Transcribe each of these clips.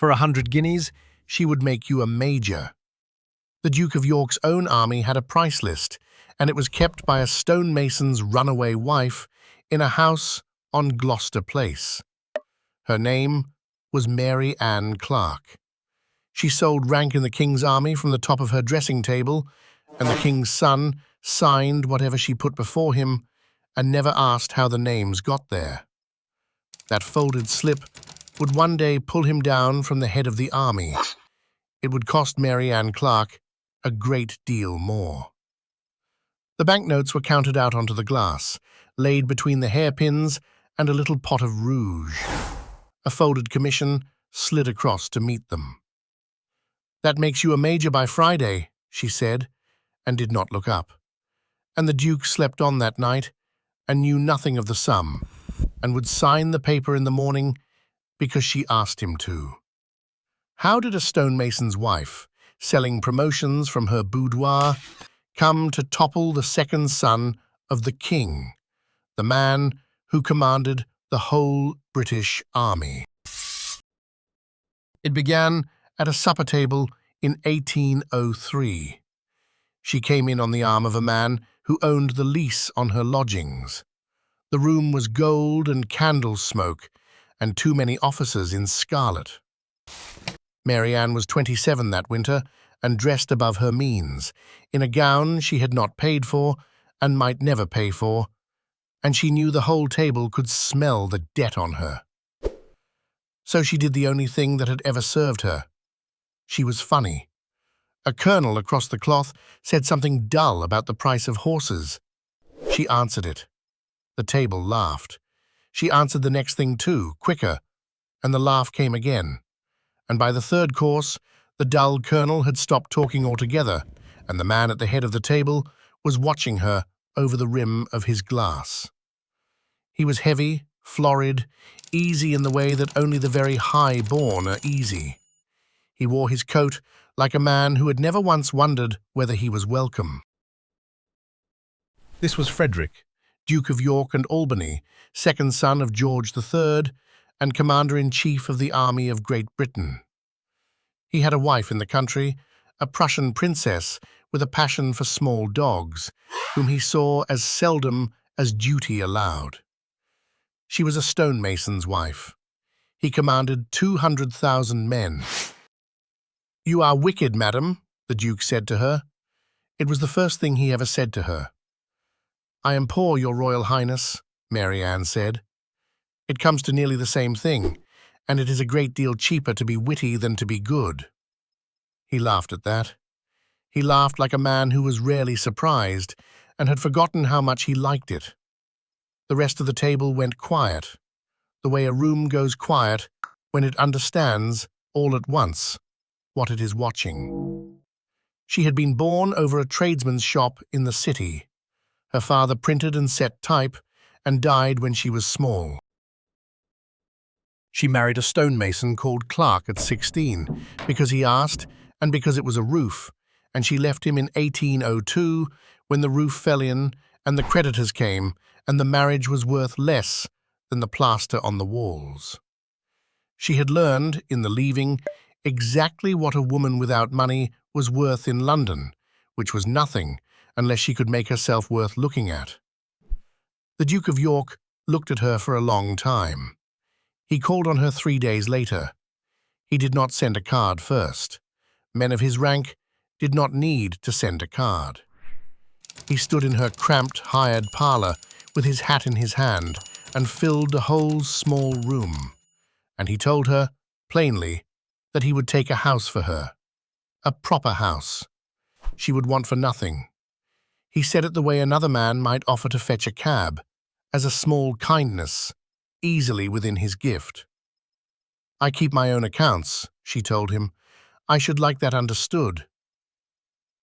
For 100 guineas, she would make you a major. The Duke of York's own army had a price list, and it was kept by a stonemason's runaway wife in a house on Gloucester Place. Her name was Mary Ann Clarke. She sold rank in the king's army from the top of her dressing table, and the king's son signed whatever she put before him and never asked how the names got there. That folded slip would one day pull him down from the head of the army. It would cost Mary Ann Clarke a great deal more. The banknotes were counted out onto the glass, laid between the hairpins and a little pot of rouge. A folded commission slid across to meet them. "That makes you a major by Friday," she said, and did not look up. And the Duke slept on that night and knew nothing of the sum, and would sign the paper in the morning because she asked him to. How did a stonemason's wife, selling promotions from her boudoir, come to topple the second son of the king, the man who commanded the whole British army? It began at a supper table in 1803. She came in on the arm of a man who owned the lease on her lodgings. The room was gold and candle smoke, and too many officers in scarlet. Mary Ann was 27 that winter, and dressed above her means, in a gown she had not paid for and might never pay for, and she knew the whole table could smell the debt on her. So she did the only thing that had ever served her. She was funny. A colonel across the cloth said something dull about the price of horses. She answered it. The table laughed. She answered the next thing too, quicker, and the laugh came again. And by the third course, the dull colonel had stopped talking altogether, and the man at the head of the table was watching her over the rim of his glass. He was heavy, florid, easy in the way that only the very high-born are easy. He wore his coat like a man who had never once wondered whether he was welcome. This was Frederick, Duke of York and Albany, second son of George III, and Commander-in-Chief of the Army of Great Britain. He had a wife in the country, a Prussian princess with a passion for small dogs, whom he saw as seldom as duty allowed. She was a stonemason's wife. He commanded 200,000 men. "You are wicked, madam," the Duke said to her. It was the first thing he ever said to her. "I am poor, your Royal Highness," Mary Ann said. "It comes to nearly the same thing, and it is a great deal cheaper to be witty than to be good." He laughed at that. He laughed like a man who was rarely surprised and had forgotten how much he liked it. The rest of the table went quiet, the way a room goes quiet when it understands, all at once, what it is watching. She had been born over a tradesman's shop in the city. Her father printed and set type, and died when she was small. She married a stonemason called Clarke at 16, because he asked, and because it was a roof, and she left him in 1802 when the roof fell in and the creditors came, and the marriage was worth less than the plaster on the walls. She had learned, in the leaving, exactly what a woman without money was worth in London, which was nothing unless she could make herself worth looking at. The Duke of York looked at her for a long time. He called on her 3 days later. He did not send a card first. Men of his rank did not need to send a card. He stood in her cramped, hired parlor with his hat in his hand and filled the whole small room. And he told her, plainly, that he would take a house for her. A proper house. She would want for nothing. He said it the way another man might offer to fetch a cab, as a small kindness, easily within his gift. "I keep my own accounts," she told him. "I should like that understood."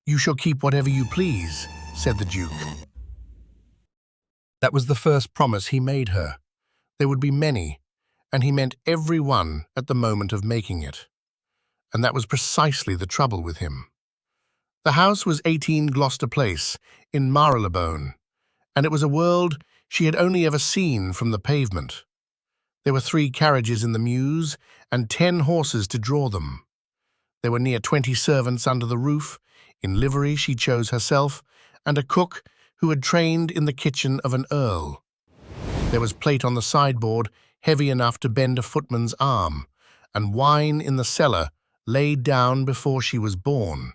"You shall keep whatever you please," said the Duke. That was the first promise he made her. There would be many, and he meant every one at the moment of making it. And that was precisely the trouble with him. The house was 18 Gloucester Place, in Marylebone, and it was a world she had only ever seen from the pavement. There were 3 carriages in the mews, and 10 horses to draw them. There were near 20 servants under the roof, in livery she chose herself, and a cook who had trained in the kitchen of an earl. There was plate on the sideboard, heavy enough to bend a footman's arm, and wine in the cellar laid down before she was born,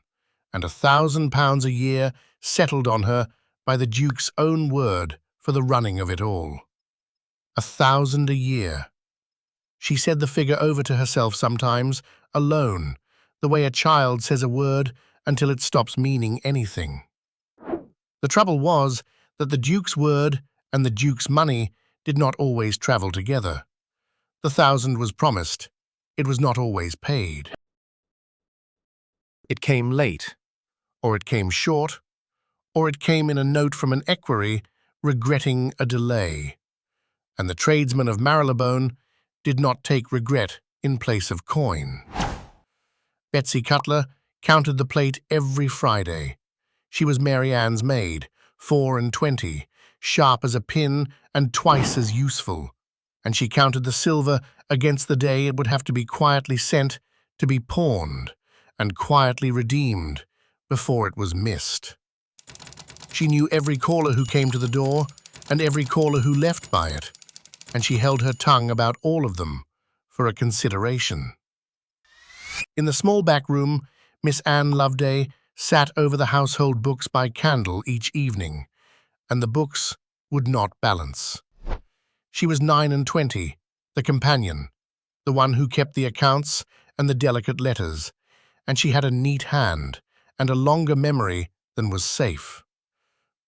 and £1,000 a year settled on her by the Duke's own word for the running of it all. 1,000 a year. She said the figure over to herself sometimes, alone, the way a child says a word until it stops meaning anything. The trouble was that the Duke's word and the Duke's money did not always travel together. The 1,000 was promised. It was not always paid. It came late, or it came short, or it came in a note from an equerry regretting a delay. And the tradesmen of Marylebone did not take regret in place of coin. Betsy Cutler counted the plate every Friday. She was Mary Ann's maid, 24, sharp as a pin and twice as useful, and she counted the silver against the day it would have to be quietly sent to be pawned and quietly redeemed before it was missed. She knew every caller who came to the door and every caller who left by it, and she held her tongue about all of them for a consideration. In the small back room, Miss Ann Loveday sat over the household books by candle each evening, and the books would not balance. She was 29, the companion, the one who kept the accounts and the delicate letters, and she had a neat hand and a longer memory than was safe.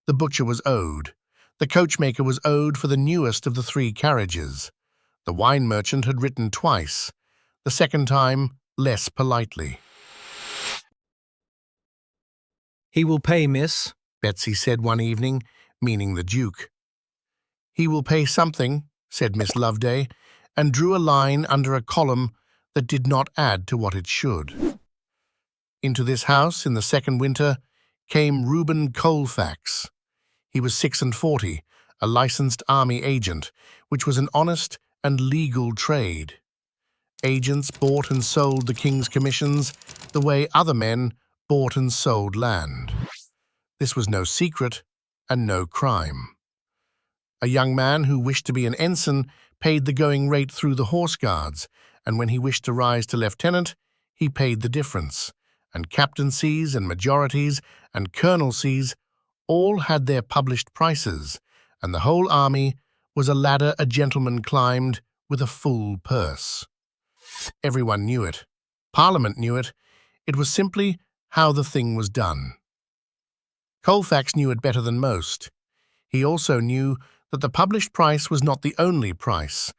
The butcher was owed. The coachmaker was owed for the newest of the 3 carriages. The wine merchant had written twice, the second time less politely. "He will pay, miss," Betsy said one evening, meaning the Duke. "He will pay something," said Miss Loveday, and drew a line under a column that did not add to what it should. Into this house, in the second winter, came Reuben Colfax. He was 46, a licensed army agent, which was an honest and legal trade. Agents bought and sold the king's commissions the way other men bought and sold land. This was no secret and no crime. A young man who wished to be an ensign paid the going rate through the horse guards, and when he wished to rise to lieutenant, he paid the difference, and captaincies and majorities and colonelcies all had their published prices, and the whole army was a ladder a gentleman climbed with a full purse. Everyone knew it. Parliament knew it. It was simply how the thing was done. Colfax knew it better than most. He also knew that the published price was not the only price,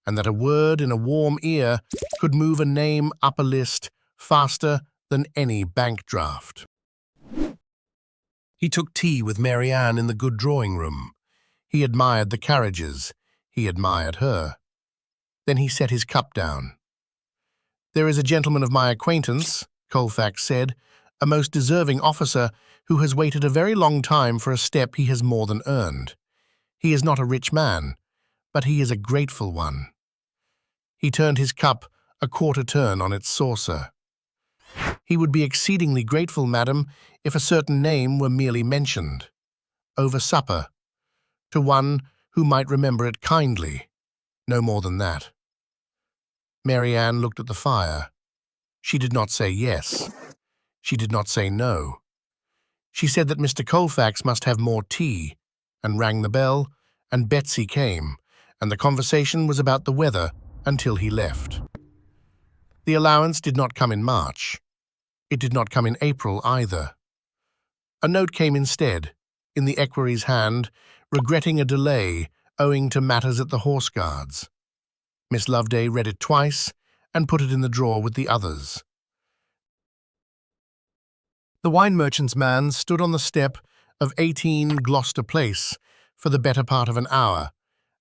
and that a word in a warm ear could move a name up a list faster than any bank draft. He took tea with Mary Ann in the good drawing-room. He admired the carriages. He admired her. Then he set his cup down. "There is a gentleman of my acquaintance," Colfax said, "a most deserving officer who has waited a very long time for a step he has more than earned. He is not a rich man, but he is a grateful one." He turned his cup a quarter turn on its saucer. "He would be exceedingly grateful, madam, if a certain name were merely mentioned, over supper, to one who might remember it kindly, no more than that." Mary Ann looked at the fire. She did not say yes. She did not say no. She said that Mr. Colfax must have more tea, and rang the bell, and Betsy came, and the conversation was about the weather until he left. The allowance did not come in March. It did not come in April either. A note came instead, in the equerry's hand, regretting a delay owing to matters at the horse guards. Miss Loveday read it twice and put it in the drawer with the others. The wine merchant's man stood on the step of 18 Gloucester Place for the better part of an hour,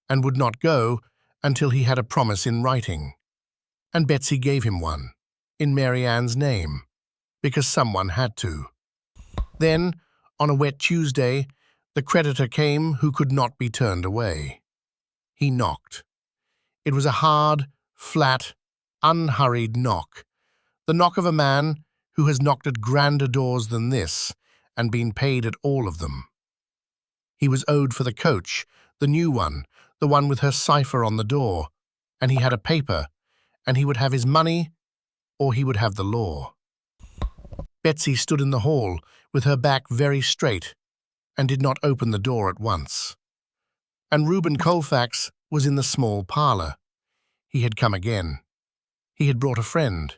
and would not go until he had a promise in writing. And Betsy gave him one, in Mary Ann's name, because someone had to. Then, on a wet Tuesday, the creditor came who could not be turned away. He knocked. It was a hard, flat, unhurried knock, the knock of a man who has knocked at grander doors than this and been paid at all of them. He was owed for the coach, the new one, the one with her cipher on the door, and he had a paper, and he would have his money or he would have the law. Betsy stood in the hall with her back very straight and did not open the door at once. And Reuben Colfax was in the small parlour. He had come again. He had brought a friend.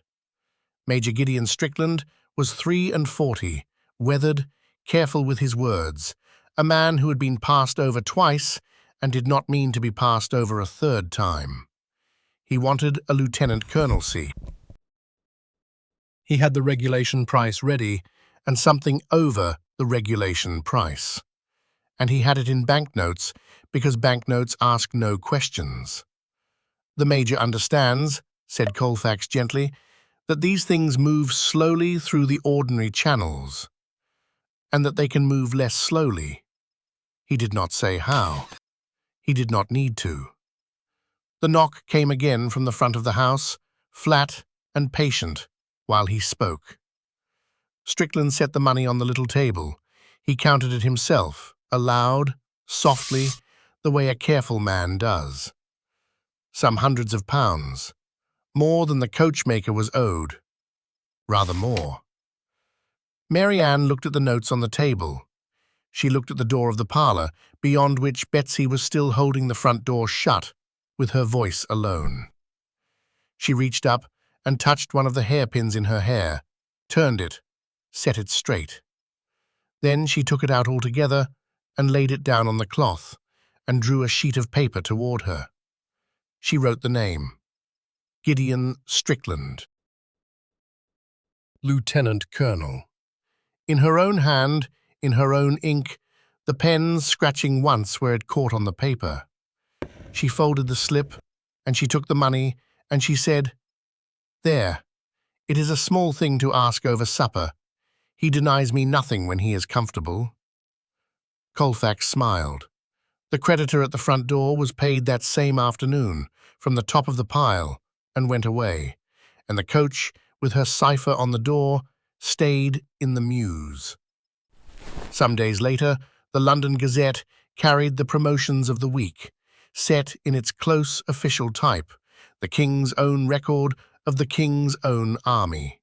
Major Gideon Strickland was 43, weathered, careful with his words, a man who had been passed over twice and did not mean to be passed over a third time. He wanted a lieutenant colonelcy. He had the regulation price ready and something over the regulation price. And he had it in banknotes because banknotes ask no questions. The Major understands, said Colfax gently, that these things move slowly through the ordinary channels, and that they can move less slowly. He did not say how. He did not need to. The knock came again from the front of the house, flat and patient, while he spoke. Strickland set the money on the little table. He counted it himself, aloud, softly, the way a careful man does. Some hundreds of pounds, more than the coachmaker was owed. Rather more. Mary Ann looked at the notes on the table. She looked at the door of the parlour, beyond which Betsy was still holding the front door shut, with her voice alone. She reached up and touched one of the hairpins in her hair, turned it, set it straight. Then she took it out altogether and laid it down on the cloth and drew a sheet of paper toward her. She wrote the name, Gideon Strickland, Lieutenant Colonel. In her own hand, in her own ink, the pen scratching once where it caught on the paper. She folded the slip, and she took the money, and she said, "There, it is a small thing to ask over supper. He denies me nothing when he is comfortable." Colfax smiled. The creditor at the front door was paid that same afternoon, from the top of the pile, and went away, and the coach, with her cipher on the door, stayed in the mews. Some days later, the London Gazette carried the promotions of the week, set in its close official type, the King's own record of the King's own army.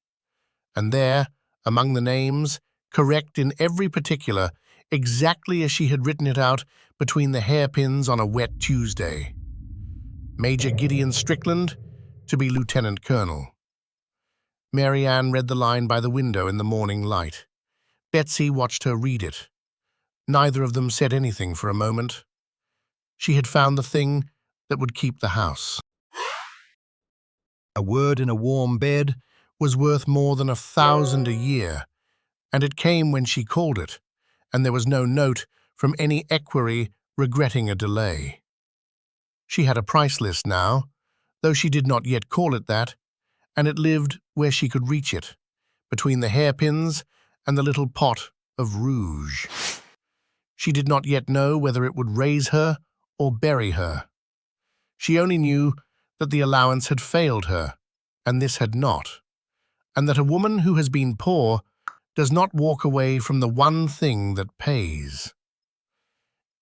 And there, among the names, correct in every particular, exactly as she had written it out between the hairpins on a wet Tuesday, Major Gideon Strickland to be Lieutenant Colonel. Mary Ann read the line by the window in the morning light. Betsy watched her read it. Neither of them said anything for a moment. She had found the thing that would keep the house. A word in a warm bed was worth more than 1,000 a year, and it came when she called it, and there was no note from any equerry regretting a delay. She had a price list now, though she did not yet call it that, and it lived where she could reach it, between the hairpins and the little pot of rouge. She did not yet know whether it would raise her or bury her. She only knew that the allowance had failed her, and this had not, and that a woman who has been poor does not walk away from the one thing that pays.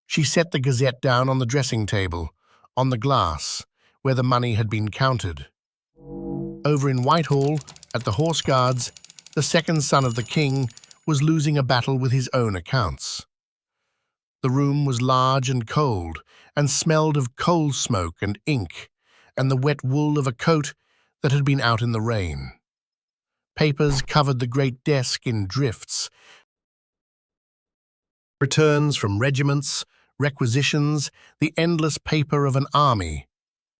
She set the Gazette down on the dressing table, on the glass, where the money had been counted. Over in Whitehall, at the Horse Guards, the second son of the king was losing a battle with his own accounts. The room was large and cold, and smelled of coal smoke and ink, and the wet wool of a coat that had been out in the rain. Papers covered the great desk in drifts. Returns from regiments, requisitions, the endless paper of an army,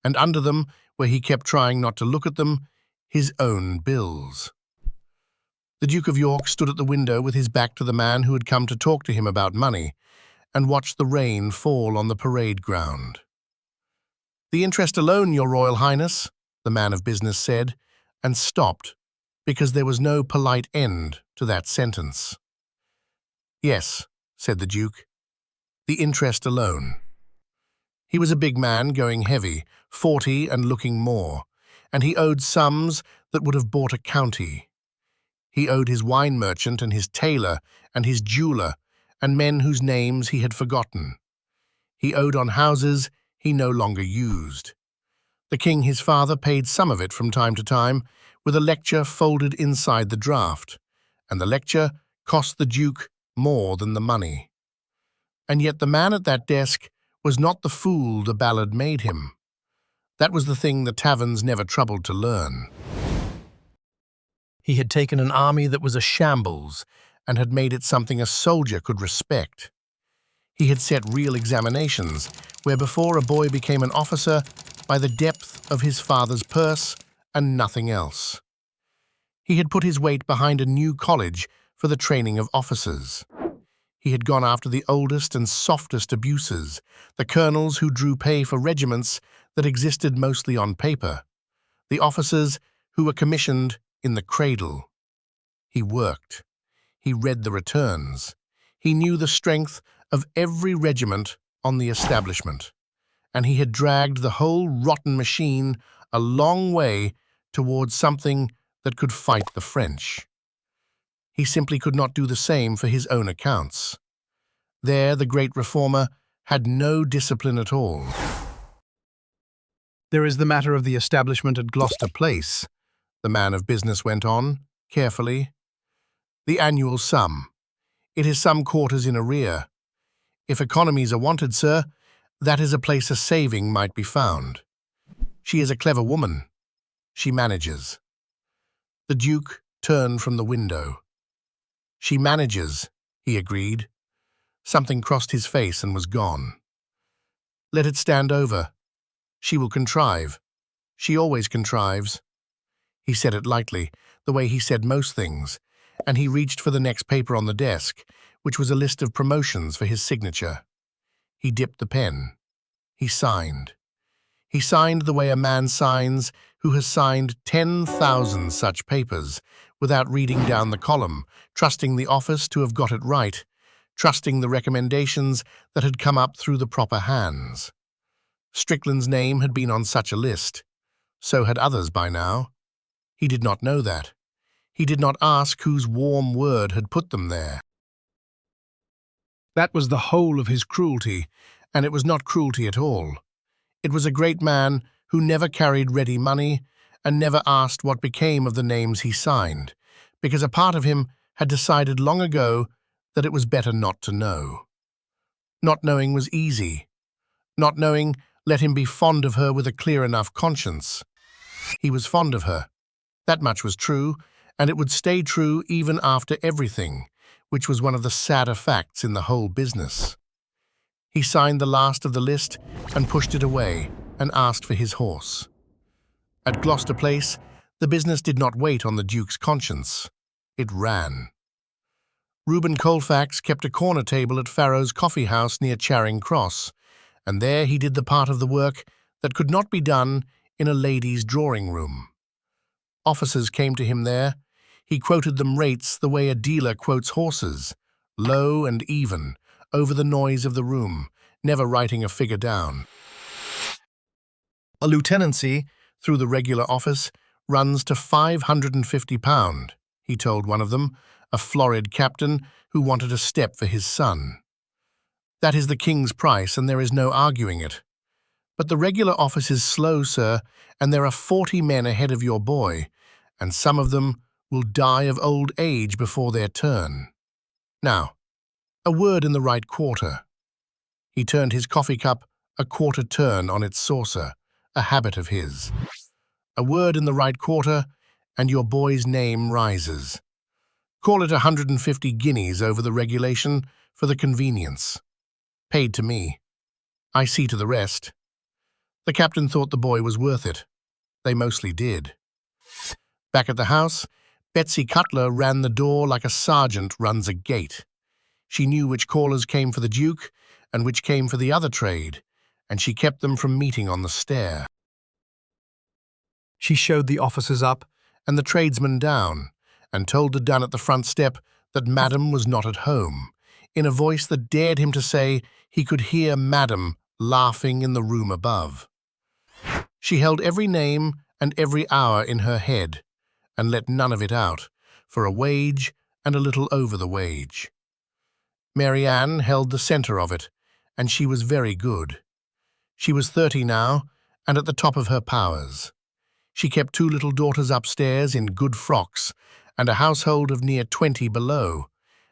and under them, where he kept trying not to look at them, his own bills. The Duke of York stood at the window with his back to the man who had come to talk to him about money, and watched the rain fall on the parade ground. "The interest alone, Your Royal Highness," the man of business said, and stopped, because there was no polite end to that sentence. "Yes," said the Duke, "the interest alone." He was a big man, going heavy, 40 and looking more, and he owed sums that would have bought a county. He owed his wine merchant and his tailor and his jeweler and men whose names he had forgotten. He owed on houses he no longer used. The king, his father, paid some of it from time to time, with a lecture folded inside the draft, and the lecture cost the duke more than the money. And yet the man at that desk was not the fool the ballad made him. That was the thing the taverns never troubled to learn. He had taken an army that was a shambles and had made it something a soldier could respect. He had set real examinations, where before a boy became an officer by the depth of his father's purse and nothing else. He had put his weight behind a new college for the training of officers. He had gone after the oldest and softest abuses, the colonels who drew pay for regiments that existed mostly on paper, the officers who were commissioned in the cradle. He worked. He read the returns. He knew the strength of every regiment on the establishment, and he had dragged the whole rotten machine a long way towards something that could fight the French. He simply could not do the same for his own accounts. There, the great reformer had no discipline at all. There is the matter of the establishment at Gloucester Place, the man of business went on, carefully. The annual sum. It is some quarters in arrear. If economies are wanted, sir, that is a place a saving might be found. She is a clever woman. She manages. The Duke turned from the window. She manages, he agreed. Something crossed his face and was gone. Let it stand over. She will contrive. She always contrives. He said it lightly, the way he said most things, and he reached for the next paper on the desk, which was a list of promotions for his signature. He dipped the pen. He signed. He signed the way a man signs who has signed 10,000 such papers, without reading down the column, trusting the office to have got it right, trusting the recommendations that had come up through the proper hands. Strickland's name had been on such a list. So had others by now. He did not know that. He did not ask whose warm word had put them there. That was the whole of his cruelty, and it was not cruelty at all. It was a great man who never carried ready money and never asked what became of the names he signed, because a part of him had decided long ago that it was better not to know. Not knowing was easy. Not knowing let him be fond of her with a clear enough conscience. He was fond of her. That much was true, and it would stay true even after everything, which was one of the sadder facts in the whole business. He signed the last of the list and pushed it away and asked for his horse. At Gloucester Place, the business did not wait on the Duke's conscience. It ran. Reuben Colfax kept a corner table at Farrow's coffee house near Charing Cross, and there he did the part of the work that could not be done in a lady's drawing room. Officers came to him there. He quoted them rates the way a dealer quotes horses, low and even, over the noise of the room, never writing a figure down. A lieutenancy, through the regular office, runs to £550, he told one of them, a florid captain who wanted a step for his son. That is the king's price, and there is no arguing it. But the regular office is slow, sir, and there are 40 men ahead of your boy, and some of them will die of old age before their turn. Now, a word in the right quarter. He turned his coffee cup a quarter turn on its saucer, a habit of his. A word in the right quarter, and your boy's name rises. Call it 150 guineas over the regulation for the convenience. Paid to me. I see to the rest. The captain thought the boy was worth it. They mostly did. Back at the house, Betsy Cutler ran the door like a sergeant runs a gate. She knew which callers came for the Duke and which came for the other trade, and she kept them from meeting on the stair. She showed the officers up and the tradesmen down, and told the dun at the front step that Madam was not at home, in a voice that dared him to say he could hear Madam laughing in the room above. She held every name and every hour in her head, and let none of it out, for a wage and a little over the wage. Mary Ann held the centre of it, and she was very good. She was 30 now, and at the top of her powers. She kept 2 little daughters upstairs in good frocks, and a household of near 20 below,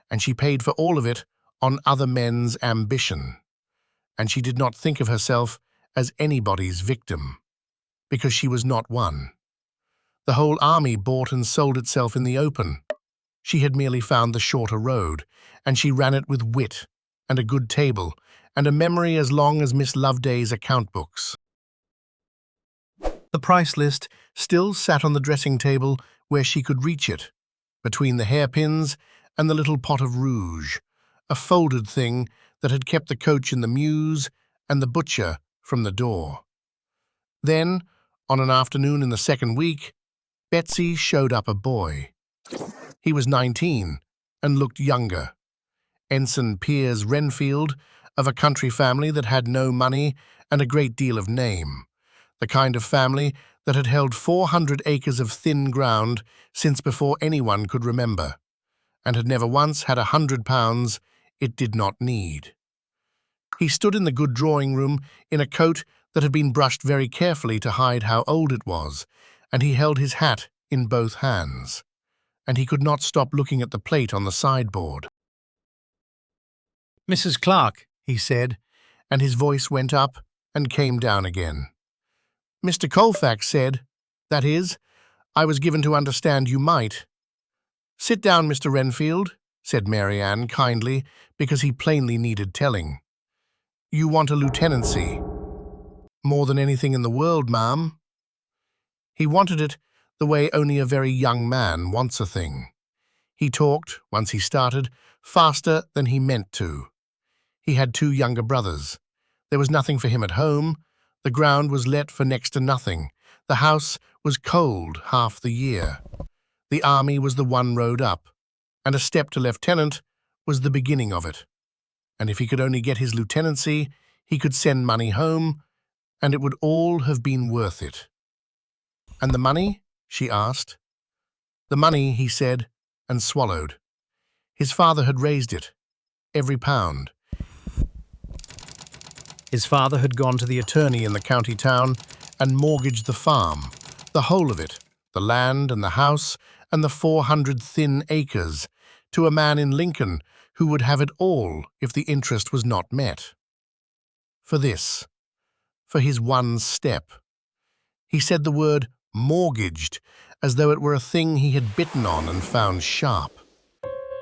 and she paid for all of it on other men's ambition. And she did not think of herself as anybody's victim, because she was not one. The whole army bought and sold itself in the open. She had merely found the shorter road, and she ran it with wit, and a good table, and a memory as long as Miss Loveday's account books. The price list still sat on the dressing-table where she could reach it, between the hairpins and the little pot of rouge, a folded thing that had kept the coach in the mews and the butcher from the door. Then, on an afternoon in the second week, Betsy showed up a boy. He was 19 and looked younger. Ensign Piers Renfield, of a country family that had no money and a great deal of name, the kind of family that had held 400 acres of thin ground since before anyone could remember, and had never once had £100 it did not need. He stood in the good drawing-room in a coat that had been brushed very carefully to hide how old it was, and he held his hat in both hands, and he could not stop looking at the plate on the sideboard. Mrs. Clarke, He said, and his voice went up and came down again. Mr. Colfax said, that is, I was given to understand you might. Sit down, Mr. Renfield, said Mary Ann kindly, because he plainly needed telling. You want a lieutenancy. More than anything in the world, ma'am. He wanted it the way only a very young man wants a thing. He talked, once he started, faster than he meant to. He had 2 younger brothers. There was nothing for him at home. The ground was let for next to nothing. The house was cold half the year. The army was the one road up, and a step to lieutenant was the beginning of it. And if he could only get his lieutenancy, he could send money home, and it would all have been worth it. And the money? She asked. The money, he said, and swallowed. His father had raised it, every pound. His father had gone to the attorney in the county town and mortgaged the farm, the whole of it, the land and the house and the 400 thin acres, to a man in Lincoln who would have it all if the interest was not met. For this, for his one step. He said the word mortgaged as though it were a thing he had bitten on and found sharp.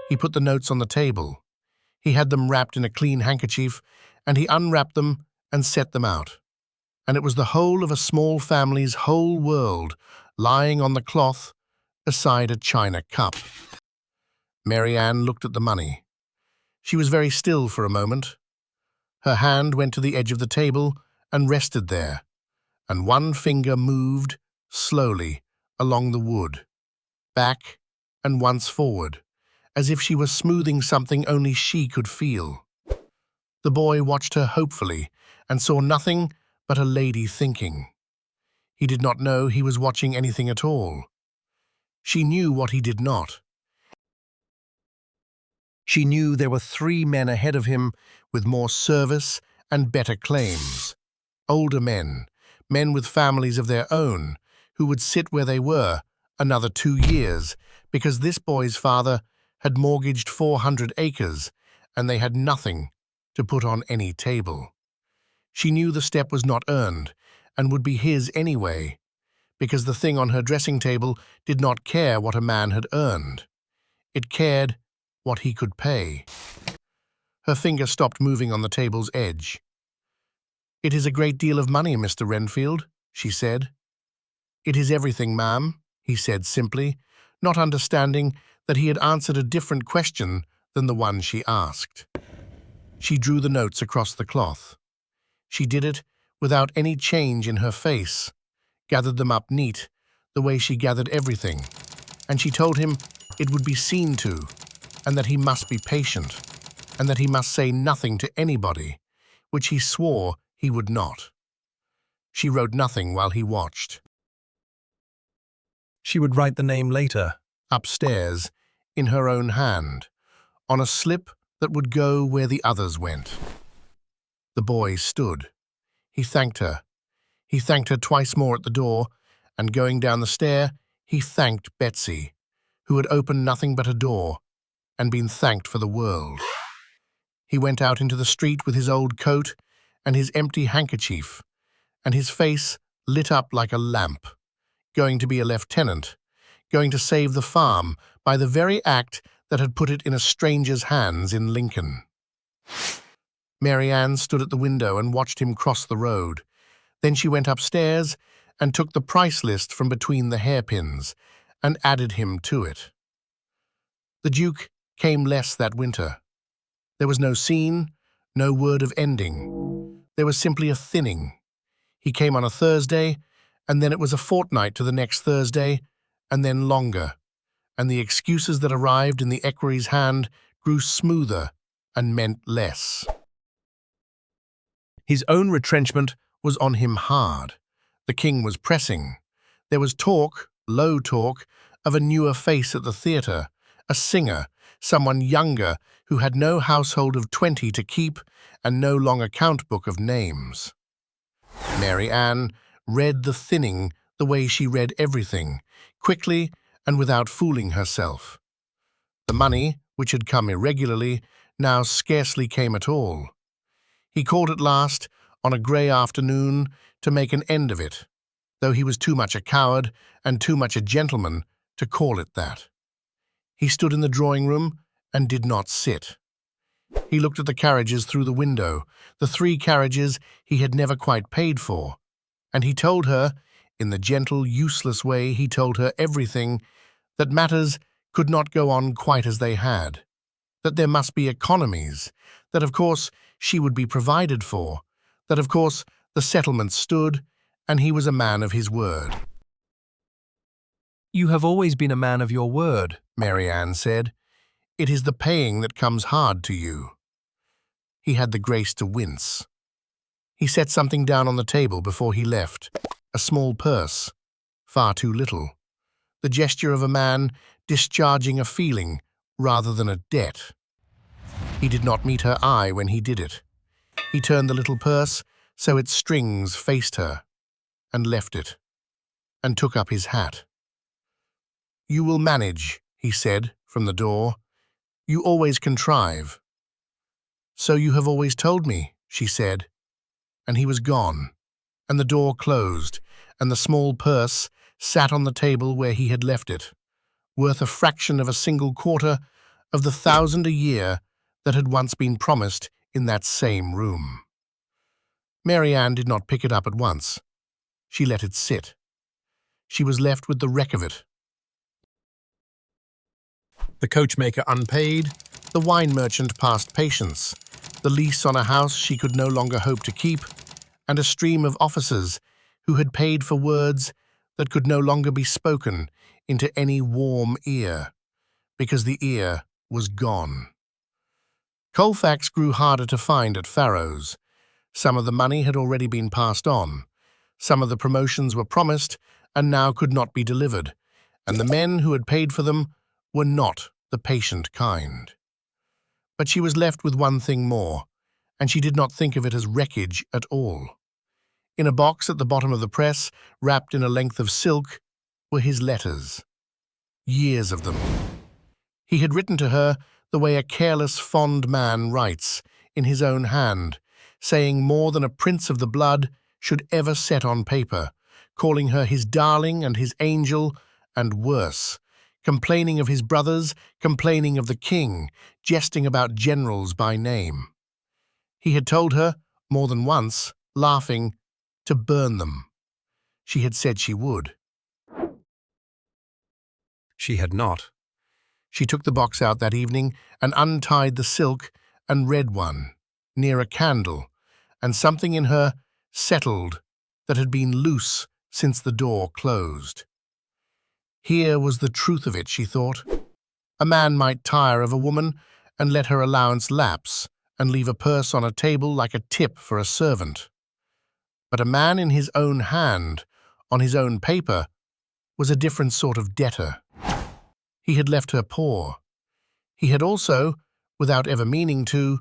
He put the notes on the table. He had them wrapped in a clean handkerchief, and he unwrapped them and set them out. And it was the whole of a small family's whole world lying on the cloth beside a china cup. Mary Ann looked at the money. She was very still for a moment. Her hand went to the edge of the table and rested there, and one finger moved, slowly, along the wood, back and once forward, as if she were smoothing something only she could feel. The boy watched her hopefully and saw nothing but a lady thinking. He did not know he was watching anything at all. She knew what he did not. She knew there were 3 men ahead of him with more service and better claims. Older men, men with families of their own, who would sit where they were another 2 years, because this boy's father had mortgaged 400 acres, and they had nothing to put on any table. She knew the step was not earned, and would be his anyway, because the thing on her dressing table did not care what a man had earned. It cared what he could pay. Her finger stopped moving on the table's edge. "It is a great deal of money, Mr. Renfield," she said. "It is everything, ma'am," he said simply, not understanding that he had answered a different question than the one she asked. She drew the notes across the cloth. She did it without any change in her face, gathered them up neat, the way she gathered everything, and she told him it would be seen to, and that he must be patient, and that he must say nothing to anybody, which he swore he would not. She wrote nothing while he watched. She would write the name later. upstairs, in her own hand, on a slip that would go where the others went. The boy stood. He thanked her. He thanked her twice more at the door, and going down the stair, he thanked Betsy, who had opened nothing but a door, and been thanked for the world. He went out into the street with his old coat and his empty handkerchief, and his face lit up like a lamp, going to be a lieutenant, going to save the farm by the very act that had put it in a stranger's hands in Lincoln. Mary Ann stood at the window and watched him cross the road. Then she went upstairs and took the price list from between the hairpins and added him to it. The Duke came less that winter. There was no scene, no word of ending. There was simply a thinning. He came on a Thursday, and then it was a fortnight to the next Thursday, and then longer, and the excuses that arrived in the equerry's hand grew smoother and meant less. His own retrenchment was on him hard. The king was pressing. There was talk, low talk, of a newer face at the theatre, a singer, someone younger who had no household of 20 to keep and no long account book of names. Mary Ann read the thinning the way she read everything, quickly and without fooling herself. The money, which had come irregularly, now scarcely came at all. He called at last, on a grey afternoon, to make an end of it, though he was too much a coward and too much a gentleman to call it that. He stood in the drawing-room and did not sit. He looked at the carriages through the window, the 3 carriages he had never quite paid for, and he told her, in the gentle, useless way he told her everything, that matters could not go on quite as they had, that there must be economies, that of course she would be provided for, that of course the settlement stood, and he was a man of his word. You have always been a man of your word, Mary Ann said. It is the paying that comes hard to you. He had the grace to wince. He set something down on the table before he left, a small purse, far too little, the gesture of a man discharging a feeling rather than a debt. He did not meet her eye when he did it. He turned the little purse so its strings faced her, and left it, and took up his hat. "You will manage," he said from the door. "You always contrive." "So you have always told me," she said, and he was gone, and the door closed, and the small purse sat on the table where he had left it, worth a fraction of a single quarter of the 1,000 a year that had once been promised in that same room. Mary Ann did not pick it up at once. She let it sit. She was left with the wreck of it. The coachmaker unpaid, the wine merchant past patience, the lease on a house she could no longer hope to keep, and a stream of officers who had paid for words that could no longer be spoken into any warm ear, because the ear was gone. Colfax grew harder to find at Farrow's. Some of the money had already been passed on. Some of the promotions were promised and now could not be delivered, and the men who had paid for them were not the patient kind. But she was left with one thing more, and she did not think of it as wreckage at all. In a box at the bottom of the press, wrapped in a length of silk, were his letters. Years of them. He had written to her the way a careless, fond man writes, in his own hand, saying more than a prince of the blood should ever set on paper, calling her his darling and his angel, and worse, complaining of his brothers, complaining of the king, jesting about generals by name. He had told her, more than once, laughing, to burn them. She had said she would. She had not. She took the box out that evening and untied the silk and read one, near a candle, and something in her settled that had been loose since the door closed. Here was the truth of it, she thought. A man might tire of a woman and let her allowance lapse and leave a purse on a table like a tip for a servant. But a man in his own hand, on his own paper, was a different sort of debtor. He had left her poor. He had also, without ever meaning to,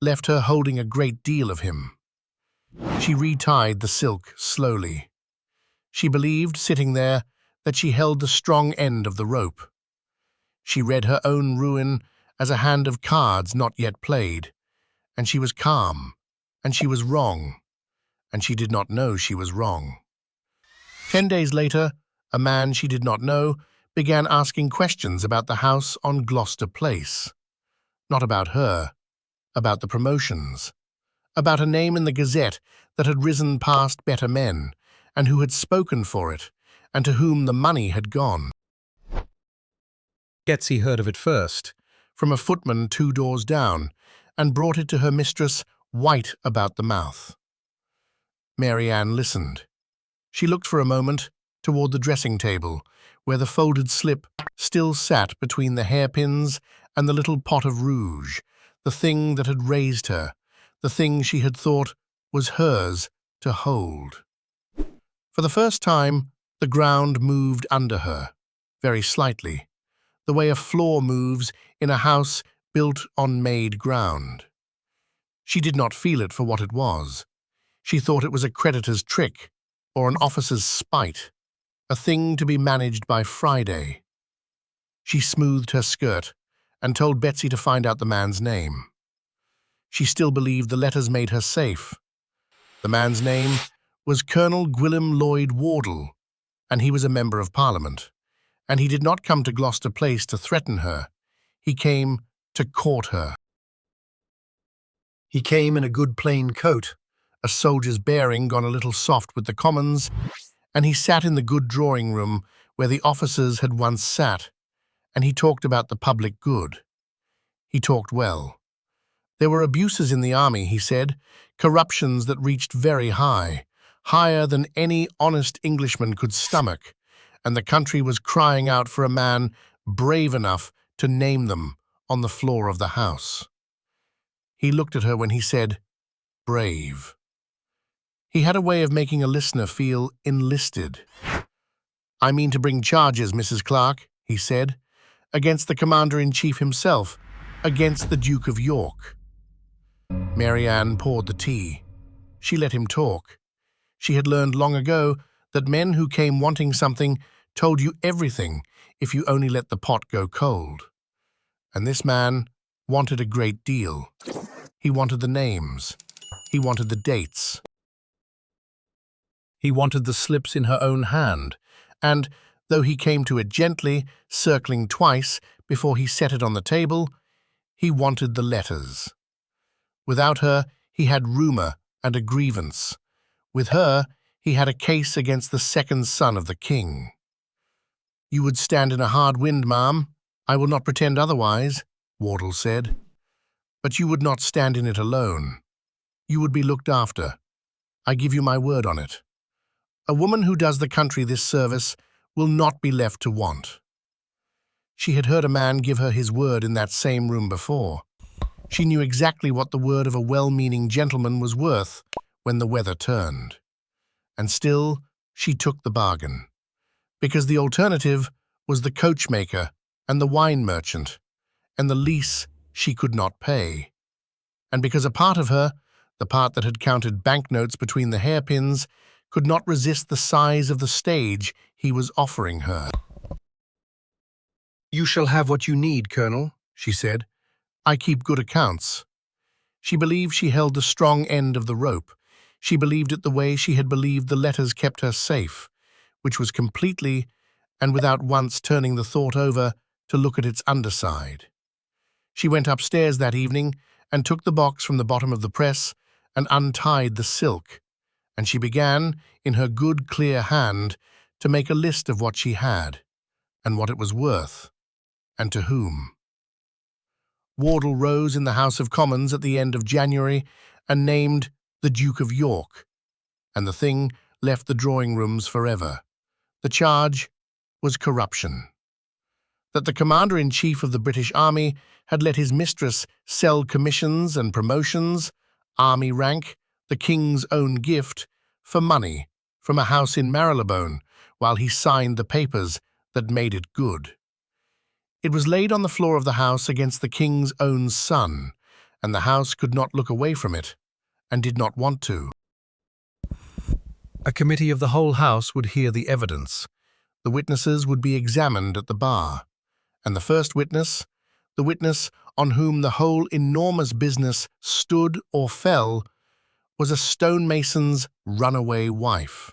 left her holding a great deal of him. She retied the silk slowly. She believed, sitting there, that she held the strong end of the rope. She read her own ruin as a hand of cards not yet played, and she was calm, and she was wrong, and she did not know she was wrong. 10 days later, a man she did not know began asking questions about the house on Gloucester Place. Not about her, about the promotions, about a name in the Gazette that had risen past better men, and who had spoken for it, and to whom the money had gone. Betsy heard of it first. From a footman 2 doors down, and brought it to her mistress, white about the mouth. Mary Ann listened. She looked for a moment toward the dressing table, where the folded slip still sat between the hairpins and the little pot of rouge, the thing that had raised her, the thing she had thought was hers to hold. For the first time, the ground moved under her, very slightly, the way a floor moves in a house built on made ground. She did not feel it for what it was. She thought it was a creditor's trick, or an officer's spite, a thing to be managed by Friday. She smoothed her skirt and told Betsy to find out the man's name. She still believed the letters made her safe. The man's name was Colonel Gwilym Lloyd Wardle, and he was a member of Parliament, and he did not come to Gloucester Place to threaten her. He came to court her. He came in a good plain coat, A soldier's bearing gone a little soft with the commons, and he sat in the good drawing-room where the officers had once sat, and he talked about the public good. He talked well. There were abuses in the army, he said, corruptions that reached very high, higher than any honest Englishman could stomach, and the country was crying out for a man brave enough to name them on the floor of the House. He looked at her when he said, brave. He had a way of making a listener feel enlisted. I mean to bring charges, Mrs. Clarke, he said, against the Commander-in-Chief himself, against the Duke of York. Mary Ann poured the tea. She let him talk. She had learned long ago that men who came wanting something told you everything if you only let the pot go cold. And this man wanted a great deal. He wanted the names. He wanted the dates. He wanted the slips in her own hand, and, though he came to it gently, circling twice before he set it on the table, he wanted the letters. Without her, he had rumour and a grievance. With her, he had a case against the second son of the king. You would stand in a hard wind, ma'am. I will not pretend otherwise, Wardle said. But you would not stand in it alone. You would be looked after. I give you my word on it. A woman who does the country this service will not be left to want. She had heard a man give her his word in that same room before. She knew exactly what the word of a well-meaning gentleman was worth when the weather turned. And still, she took the bargain, because the alternative was the coachmaker and the wine merchant, and the lease she could not pay. And because a part of her, the part that had counted banknotes between the hairpins, could not resist the size of the stage he was offering her. You shall have what you need, Colonel, she said. I keep good accounts. She believed she held the strong end of the rope. She believed it the way she had believed the letters kept her safe, which was completely, and without once turning the thought over, to look at its underside. She went upstairs that evening and took the box from the bottom of the press and untied the silk, and she began, in her good, clear hand, to make a list of what she had, and what it was worth, and to whom. Wardle rose in the House of Commons at the end of January and named the Duke of York, and the thing left the drawing-rooms forever. The charge was corruption. That the Commander-in-Chief of the British Army had let his mistress sell commissions and promotions, army rank, the King's own gift, for money from a house in Marylebone, while he signed the papers that made it good. It was laid on the floor of the house against the king's own son, and the house could not look away from it, and did not want to. A committee of the whole house would hear the evidence. The witnesses would be examined at the bar, and the first witness, the witness on whom the whole enormous business stood or fell, was a stonemason's runaway wife.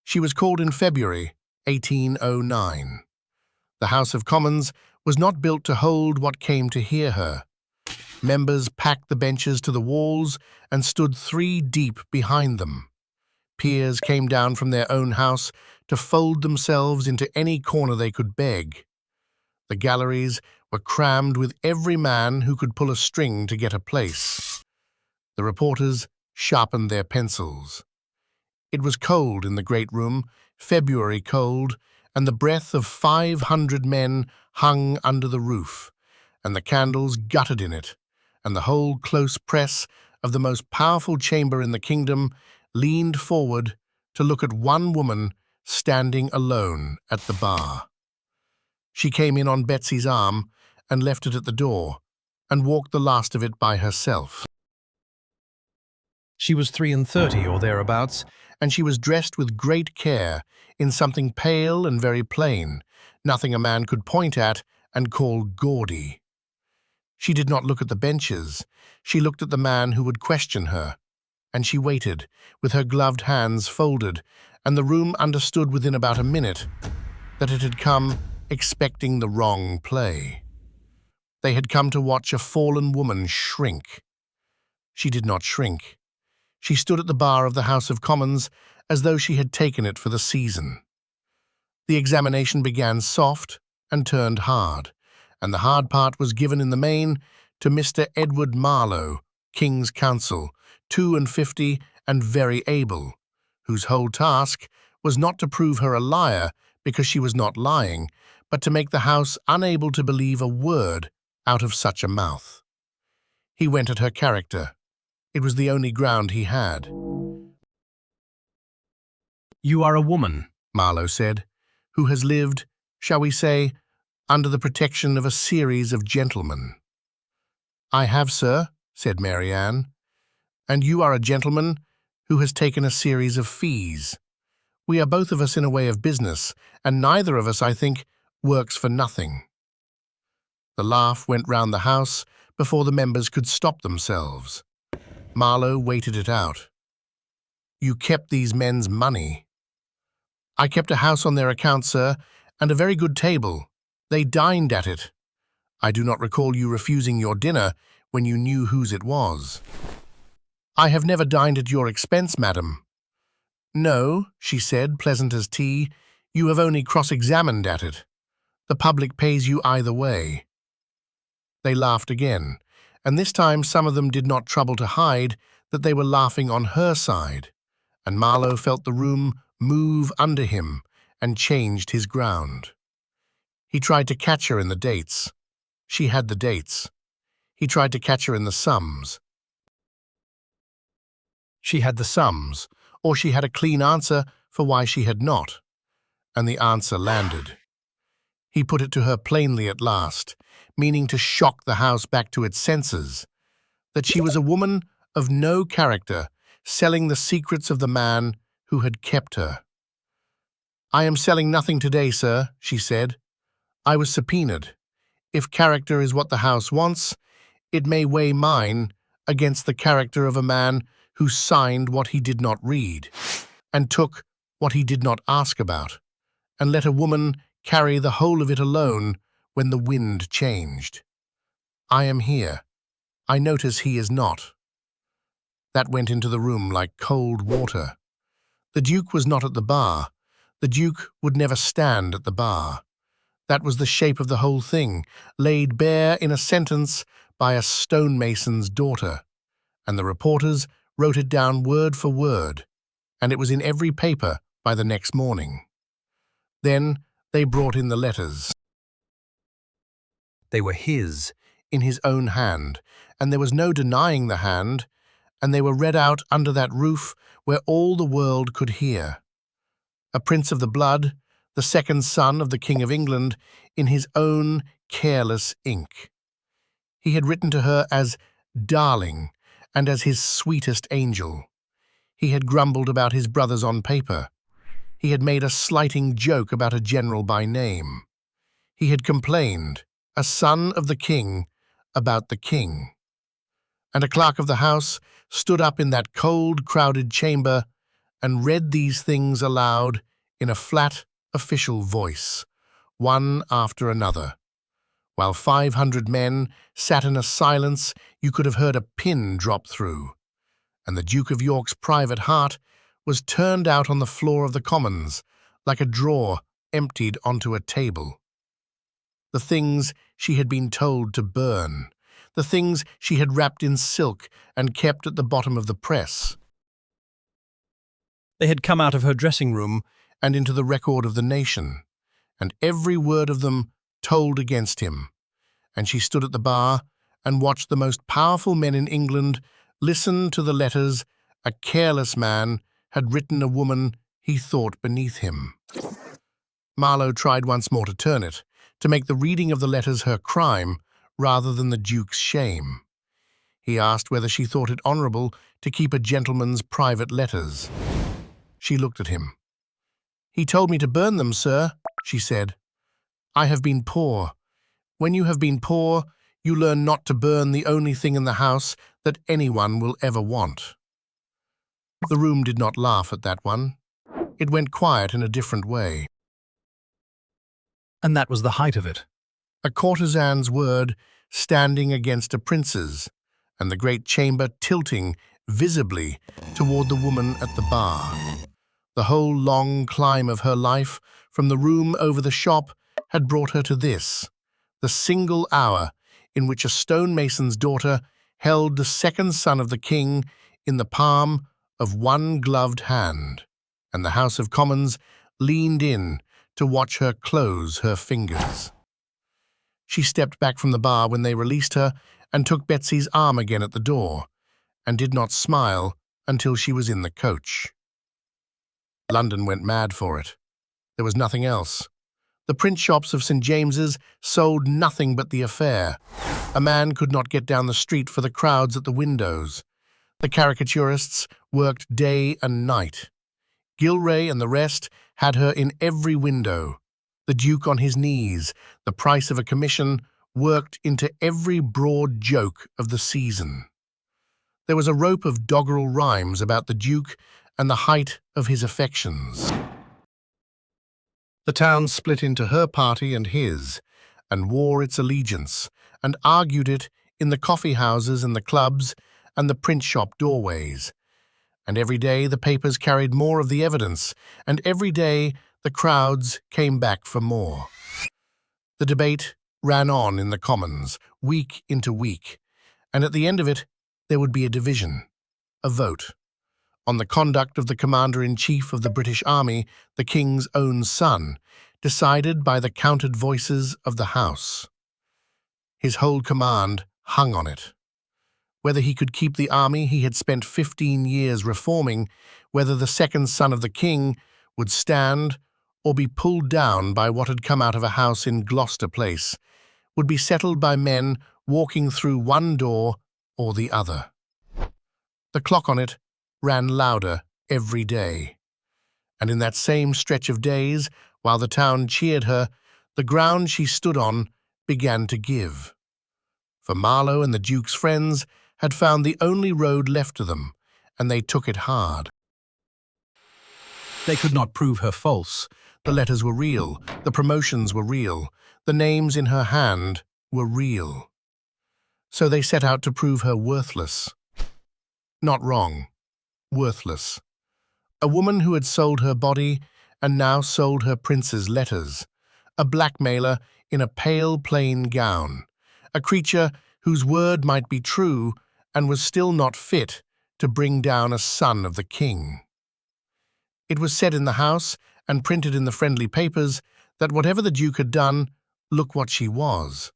She was called in February 1809. The House of Commons was not built to hold what came to hear her. Members packed the benches to the walls and stood 3 deep behind them. Peers came down from their own house to fold themselves into any corner they could beg. The galleries were crammed with every man who could pull a string to get a place. The reporters sharpened their pencils. It was cold in the great room, February cold, and the breath of 500 men hung under the roof, and the candles guttered in it, and the whole close press of the most powerful chamber in the kingdom leaned forward to look at one woman standing alone at the bar. She came in on Betsy's arm and left it at the door, and walked the last of it by herself. She was 33 or thereabouts, And she was dressed with great care in something pale and very plain, nothing a man could point at and call gaudy. She did not look at the benches. She looked at the man who would question her, and she waited, with her gloved hands folded, and the room understood within about a minute that it had come expecting the wrong play. They had come to watch a fallen woman shrink. She did not shrink. She stood at the bar of the House of Commons as though she had taken it for the season. The examination began soft and turned hard, and the hard part was given in the main to Mr. Edward Marlowe, King's Counsel, 52 and very able, whose whole task was not to prove her a liar because she was not lying, but to make the House unable to believe a word out of such a mouth. He went at her character. It was the only ground he had. You are a woman. Marlowe said, who has lived, shall we say, under the protection of a series of gentlemen. I have, sir, said Mary Ann. And you are a gentleman who has taken a series of fees. We are both of us in a way of business, and neither of us, I think, works for nothing. The laugh went round the house before the members could stop themselves. Marlowe waited it out. You kept these men's money. I kept a house on their account, sir, and a very good table. They dined at it. I do not recall you refusing your dinner when you knew whose it was. I have never dined at your expense, madam. No, she said, pleasant as tea, you have only cross-examined at it. The public pays you either way. They laughed again, and this time some of them did not trouble to hide that they were laughing on her side, and Marlowe felt the room move under him and changed his ground. He tried to catch her in the dates. She had the dates. He tried to catch her in the sums. She had the sums, or she had a clean answer for why she had not, and the answer landed. He put it to her plainly at last, meaning to shock the house back to its senses, that she was a woman of no character, selling the secrets of the man who had kept her. I am selling nothing today, sir, she said. I was subpoenaed. If character is what the house wants, it may weigh mine against the character of a man who signed what he did not read, and took what he did not ask about, and let a woman carry the whole of it alone when the wind changed. I am here. I notice he is not. That went into the room like cold water. The Duke was not at the bar. The Duke would never stand at the bar. That was the shape of the whole thing, laid bare in a sentence by a stonemason's daughter, and the reporters wrote it down word for word, and it was in every paper by the next morning. Then they brought in the letters. They were his, in his own hand, and there was no denying the hand, and they were read out under that roof where all the world could hear. a prince of the blood, the second son of the King of England, in his own careless ink. He had written to her as darling and as his sweetest angel. He had grumbled about his brothers on paper. He had made a slighting joke about a general by name. He had complained, a son of the king, about the king. And a clerk of the house stood up in that cold, crowded chamber and read these things aloud in a flat, official voice, one after another, while 500 men sat in a silence you could have heard a pin drop through, and the Duke of York's private heart was turned out on the floor of the Commons like a drawer emptied onto a table. The things she had been told to burn, the things she had wrapped in silk and kept at the bottom of the press. They had come out of her dressing room And into the record of the nation, and every word of them told against him. And she stood at the bar and watched the most powerful men in England listen to the letters a careless man had written a woman he thought beneath him. Marlowe tried once more to turn it, to make the reading of the letters her crime rather than the Duke's shame. He asked whether she thought it honourable to keep a gentleman's private letters. She looked at him. "He told me to burn them, sir," she said. "I have been poor. When you have been poor, you learn not to burn the only thing in the house that anyone will ever want." The room did not laugh at that one. It went quiet in a different way. and that was the height of it. A courtesan's word standing against a prince's, and the great chamber tilting visibly toward the woman at the bar. The whole long climb of her life from the room over the shop had brought her to this, the single hour in which a stonemason's daughter held the second son of the king in the palm of one gloved hand, and the House of Commons leaned in to watch her close her fingers. She stepped back from the bar when they released her and took Betsy's arm again at the door, and did not smile until she was in the coach. London went mad for it. There was nothing else. The print shops of St. James's sold nothing but the affair. A man could not get down the street for the crowds at the windows. The caricaturists worked day and night. Gilray and the rest had her in every window. The Duke on his knees, the price of a commission, worked into every broad joke of the season. There was a rope of doggerel rhymes about the Duke and the height of his affections. The town split into her party and his, and wore its allegiance, and argued it in the coffee houses and the clubs and the print shop doorways. And every day the papers carried more of the evidence, and every day the crowds came back for more. The debate ran on in the Commons, week into week, and at the end of it there would be a division, a vote, on the conduct of the Commander-in-Chief of the British Army, the King's own son, decided by the counted voices of the House. His whole command hung on it. Whether he could keep the army he had spent 15 years reforming, whether the second son of the king would stand or be pulled down by what had come out of a house in Gloucester Place, would be settled by men walking through one door or the other. The clock on it ran louder every day. And in that same stretch of days, while the town cheered her, the ground she stood on began to give. For Marlowe and the Duke's friends had found the only road left to them, and they took it hard. They could not prove her false. The letters were real, the promotions were real, the names in her hand were real. So they set out to prove her worthless. Not wrong, worthless. A woman who had sold her body and now sold her prince's letters. A blackmailer in a pale plain gown. A creature whose word might be true and was still not fit to bring down a son of the king. It was said in the House and printed in the friendly papers that whatever the Duke had done, look what she was.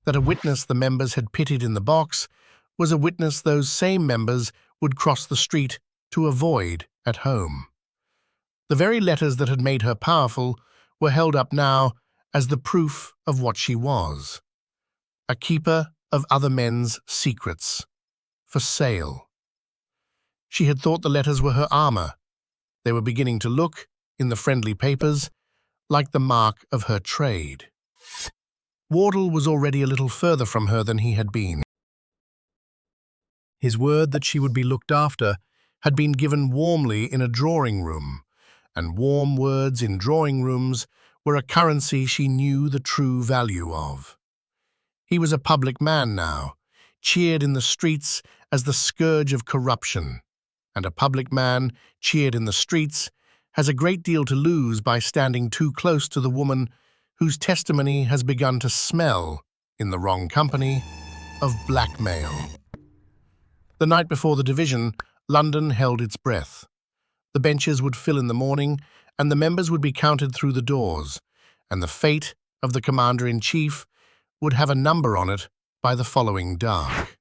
That a witness the members had pitied in the box was a witness those same members would cross the street to avoid at home. The very letters that had made her powerful were held up now as the proof of what she was: a keeper of other men's secrets, for sale. She had thought the letters were her armor. They were beginning to look, in the friendly papers, like the mark of her trade. Wardle was already a little further from her than he had been. His word that she would be looked after had been given warmly in a drawing-room, and warm words in drawing-rooms were a currency she knew the true value of. He was a public man now, cheered in the streets as the scourge of corruption, and a public man, cheered in the streets, has a great deal to lose by standing too close to the woman whose testimony has begun to smell, in the wrong company, of blackmail. The night before the division, London held its breath. The benches would fill in the morning, and the members would be counted through the doors, and the fate of the commander-in-chief would have a number on it by the following dark.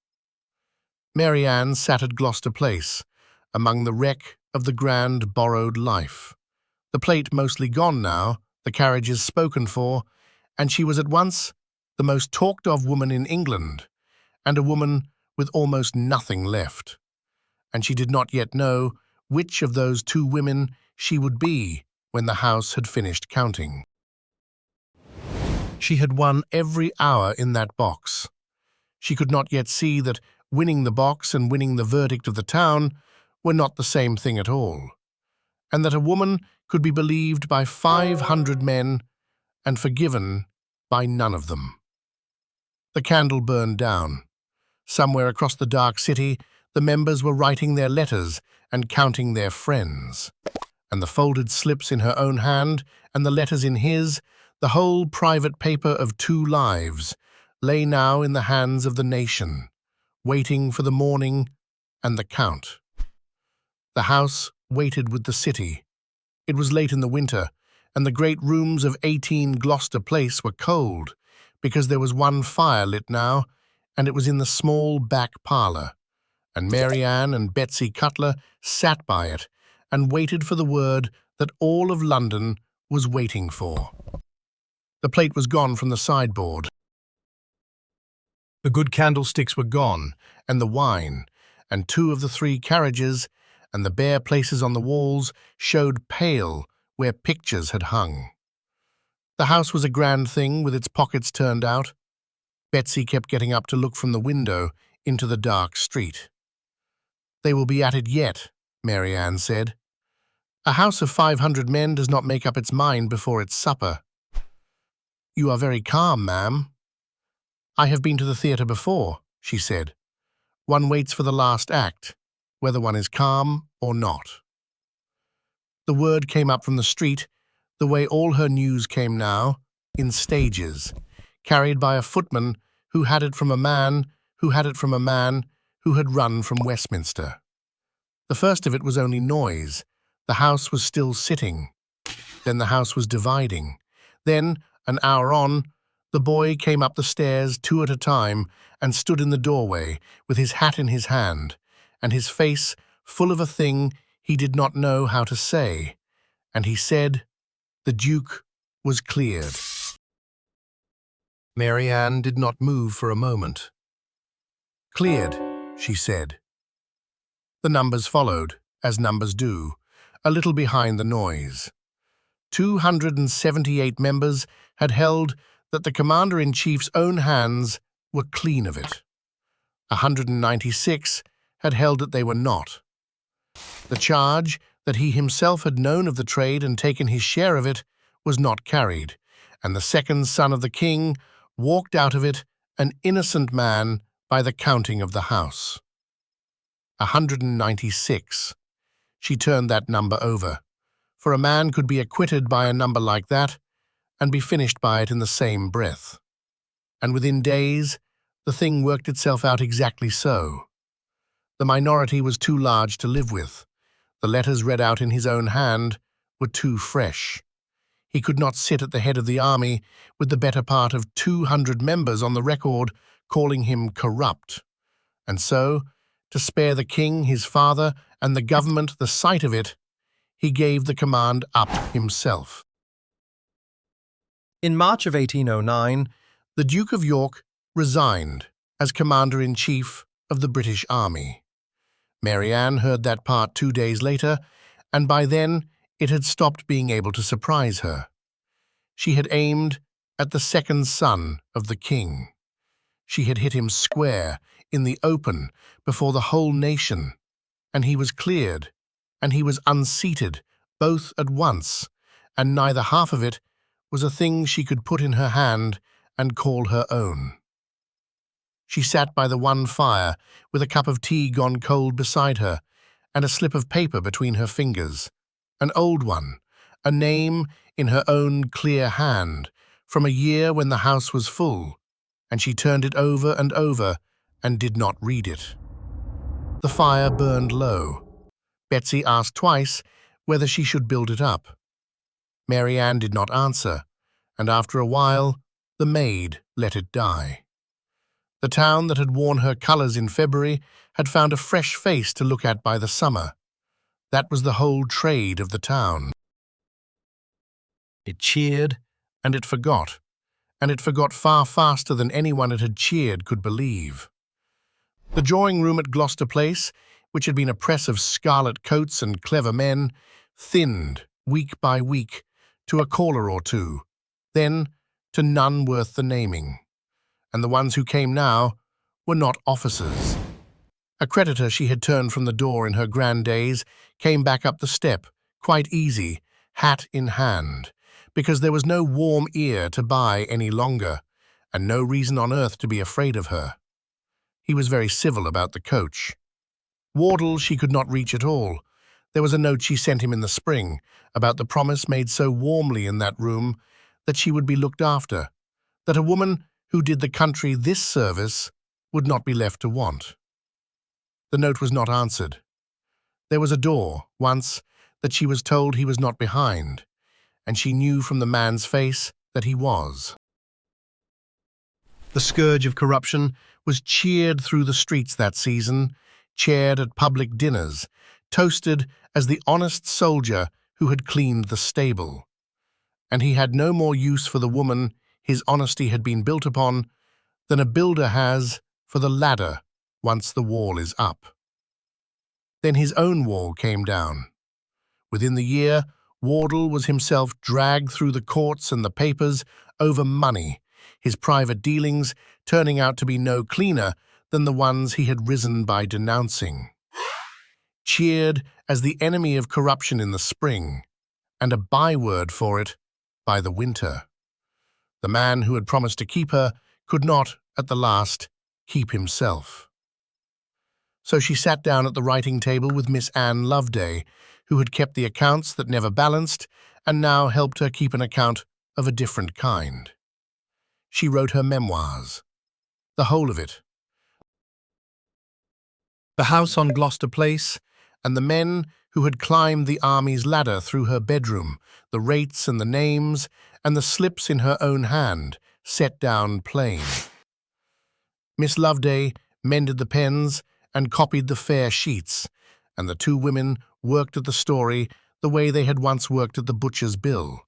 Mary Ann sat at Gloucester Place, among the wreck of the grand borrowed life. The plate mostly gone now, the carriages spoken for, and she was at once the most talked-of woman in England, and a woman with almost nothing left. And she did not yet know which of those two women she would be when the House had finished counting. She had won every hour in that box. She could not yet see that winning the box and winning the verdict of the town were not the same thing at all, and that a woman could be believed by 500 men and forgiven by none of them. The candle burned down. Somewhere across the dark city, the members were writing their letters and counting their friends, and the folded slips in her own hand and the letters in his, the whole private paper of 2 lives, lay now in the hands of the nation, waiting for the morning and the count. The House waited with the city. It was late in the winter, and the great rooms of 18 Gloucester Place were cold, because there was one fire lit now, and it was in the small back parlour, and Mary Ann and Betsy Cutler sat by it and waited for the word that all of London was waiting for. The plate was gone from the sideboard. The good candlesticks were gone, and the wine, and 2 of the 3 carriages, and the bare places on the walls showed pale where pictures had hung. The house was a grand thing with its pockets turned out. Betsy kept getting up to look from the window into the dark street. "They will be at it yet," Mary Ann said. "A house of 500 men does not make up its mind before its supper." "You are very calm, ma'am." "I have been to the theatre before," she said. "One waits for the last act, whether one is calm or not." The word came up from the street, the way all her news came now, in stages, carried by a footman who had it from a man who had it from a man who had run from Westminster. The first of it was only noise. The House was still sitting. Then the House was dividing. Then, an hour on, the boy came up the stairs 2 at a time and stood in the doorway with his hat in his hand, and his face full of a thing he did not know how to say, and he said, "The Duke was cleared." Mary Ann did not move for a moment. "Cleared," she said. The numbers followed, as numbers do, a little behind the noise. 278 members had held that the Commander-in-Chief's own hands were clean of it. 196 had held that they were not. The charge that he himself had known of the trade and taken his share of it was not carried, and the second son of the king walked out of it an innocent man by the counting of the House. 196. She turned that number over, for a man could be acquitted by a number like that and be finished by it in the same breath. And within days, the thing worked itself out exactly so. The minority was too large to live with. The letters read out in his own hand were too fresh. He could not sit at the head of the army with the better part of 200 members on the record calling him corrupt. And so, to spare the king, his father, and the government the sight of it, he gave the command up himself. In March of 1809, The Duke of York resigned as Commander-in-Chief of the British Army. Mary Ann heard that part 2 days later, and by then it had stopped being able to surprise her. She had aimed at the second son of the king. She had hit him square in the open before the whole nation, and he was cleared, and he was unseated, both at once, and neither half of it was a thing she could put in her hand and call her own. She sat by the one fire, with a cup of tea gone cold beside her, and a slip of paper between her fingers, an old one, a name in her own clear hand, from a year when the house was full, and she turned it over and over and did not read it. The fire burned low. Betsy asked twice whether she should build it up. Mary Ann did not answer, and after a while the maid let it die. The town that had worn her colours in February had found a fresh face to look at by the summer. That was the whole trade of the town. It cheered, and it forgot far faster than anyone it had cheered could believe. The drawing-room at Gloucester Place, which had been a press of scarlet coats and clever men, thinned, week by week, to a caller or two, then to none worth the naming. And the ones who came now were not officers. A creditor she had turned from the door in her grand days came back up the step, quite easy, hat in hand, because there was no warm ear to buy any longer, and no reason on earth to be afraid of her. He was very civil about the coach. Wardle she could not reach at all. There was a note she sent him in the spring about the promise made so warmly in that room that she would be looked after, that a woman who did the country this service would not be left to want. The note was not answered. There was a door, once, that she was told he was not behind, and she knew from the man's face that he was. The scourge of corruption was cheered through the streets that season, chaired at public dinners, toasted as the honest soldier who had cleaned the stable. And he had no more use for the woman his honesty had been built upon than a builder has for the ladder once the wall is up. Then his own wall came down. Within the year, Wardle was himself dragged through the courts and the papers over money, his private dealings turning out to be no cleaner than the ones he had risen by denouncing. Cheered as the enemy of corruption in the spring, and a byword for it by the winter. The man who had promised to keep her could not, at the last, keep himself. So she sat down at the writing table with Miss Ann Loveday, who had kept the accounts that never balanced and now helped her keep an account of a different kind. She wrote her memoirs, the whole of it. The house on Gloucester Place, and the men who had climbed the army's ladder through her bedroom, the rates and the names, and the slips in her own hand, set down plain. Miss Loveday mended the pens and copied the fair sheets, and the two women worked at the story the way they had once worked at the butcher's bill,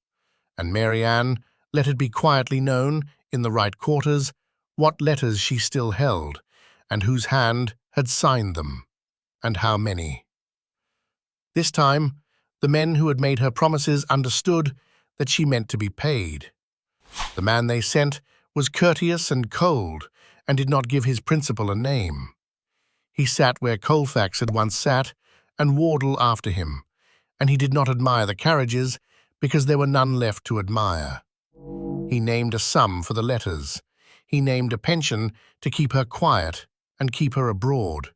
and Mary Ann let it be quietly known, in the right quarters, what letters she still held, and whose hand had signed them, and how many. This time, the men who had made her promises understood that she meant to be paid. The man they sent was courteous and cold, and did not give his principal a name. He sat where Colfax had once sat, and Wardle after him, and he did not admire the carriages because there were none left to admire. He named a sum for the letters. He named a pension to keep her quiet and keep her abroad,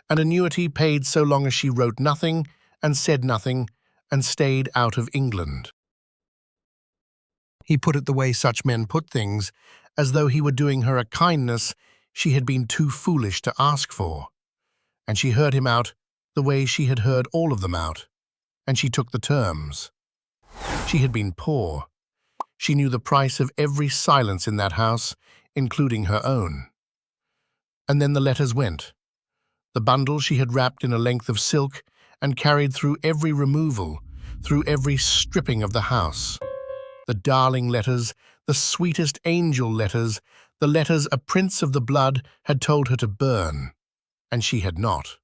an annuity paid so long as she wrote nothing and said nothing and stayed out of England. He put it the way such men put things, as though he were doing her a kindness she had been too foolish to ask for. And she heard him out the way she had heard all of them out, and she took the terms. She had been poor. She knew the price of every silence in that house, including her own. And then the letters went. The bundle she had wrapped in a length of silk and carried through every removal, through every stripping of the house. The darling letters, the sweetest angel letters, the letters a prince of the blood had told her to burn, and she had not,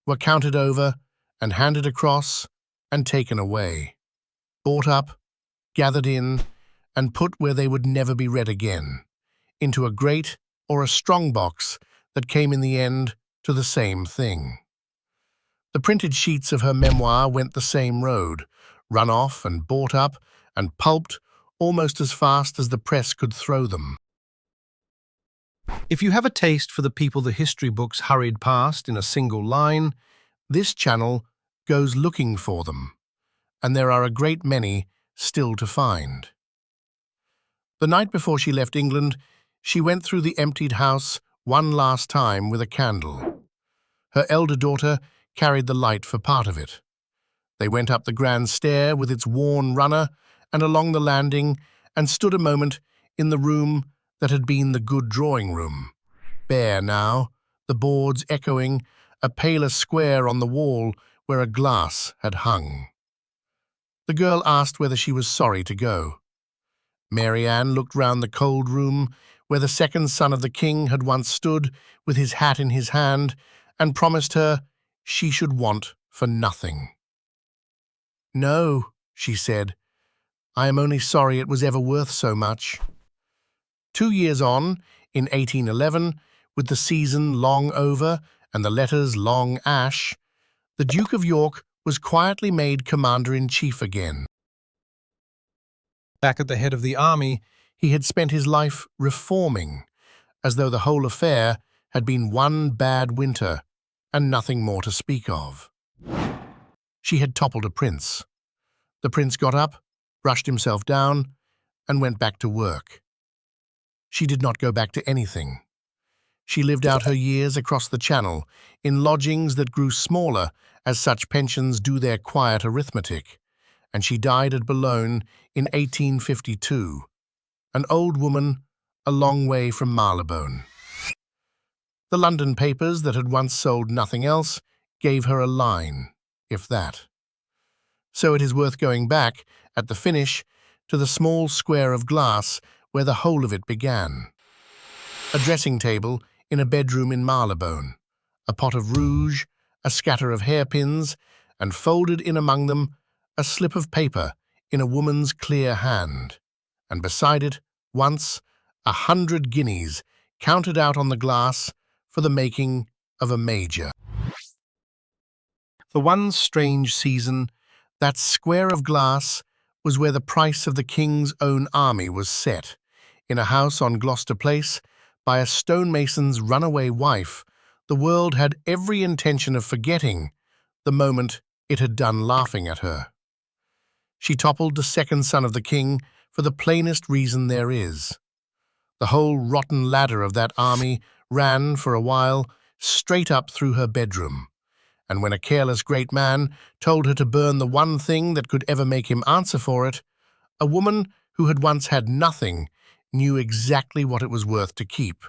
were counted over and handed across and taken away, bought up, gathered in, and put where they would never be read again, into a great or a strong box that came in the end to the same thing. The printed sheets of her memoir went the same road, run off and bought up and pulped almost as fast as the press could throw them. If you have a taste for the people the history books hurried past in a single line, This channel goes looking for them, and there are a great many still to find. The night before she left England, she went through the emptied house one last time with a candle. Her elder daughter carried the light for part of it. They went up the grand stair with its worn runner and along the landing and stood a moment in the room that had been the good drawing-room, bare now, the boards echoing, a paler square on the wall where a glass had hung. The girl asked whether she was sorry to go. Mary Ann looked round the cold room where the second son of the king had once stood with his hat in his hand and promised her she should want for nothing. "No," she said, "I am only sorry it was ever worth so much." 2 years on, in 1811, with the season long over and the letters long ash, the Duke of York was quietly made commander-in-chief again. back at the head of the army, He had spent his life reforming, as though the whole affair had been one bad winter and nothing more to speak of. She had toppled a prince. The prince got up, brushed himself down, and went back to work. She did not go back to anything. She lived out her years across the Channel, in lodgings that grew smaller as such pensions do their quiet arithmetic, and she died at Boulogne in 1852, an old woman a long way from Marylebone. The London papers that had once sold nothing else gave her a line, if that. So it is worth going back, at the finish, to the small square of glass where the whole of it began. A dressing table in a bedroom in Marylebone, a pot of rouge, a scatter of hairpins, and folded in among them a slip of paper in a woman's clear hand, and beside it, once, 100 guineas counted out on the glass for the making of a major. The one strange season, that square of glass was where the price of the king's own army was set, in a house on Gloucester Place, by a stonemason's runaway wife. The world had every intention of forgetting the moment it had done laughing at her. She toppled the second son of the king for the plainest reason there is. The whole rotten ladder of that army ran, for a while, straight up through her bedroom, and when a careless great man told her to burn the one thing that could ever make him answer for it, a woman who had once had nothing knew exactly what it was worth to keep.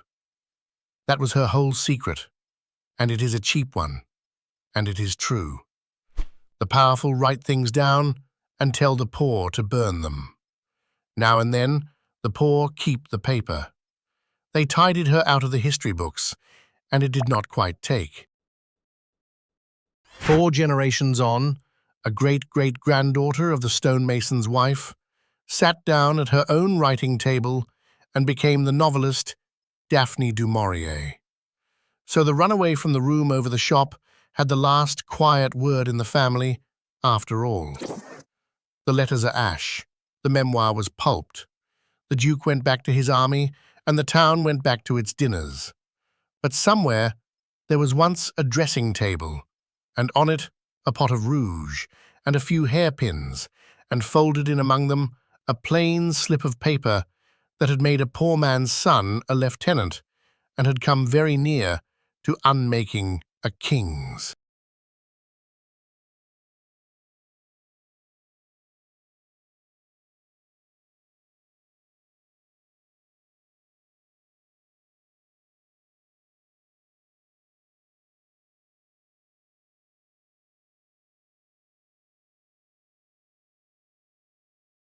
That was her whole secret, and it is a cheap one, and it is true. The powerful write things down and tell the poor to burn them. Now and then, the poor keep the paper. They tidied her out of the history books, and it did not quite take. 4 generations on, a great-great-granddaughter of the stonemason's wife sat down at her own writing table and became the novelist Daphne du Maurier. So the runaway from the room over the shop had the last quiet word in the family, after all. The letters are ash. The memoir was pulped. The Duke went back to his army, and the town went back to its dinners. But somewhere there was once a dressing table, and on it a pot of rouge, and a few hairpins, and folded in among them a plain slip of paper that had made a poor man's son a lieutenant, and had come very near to unmaking a king's.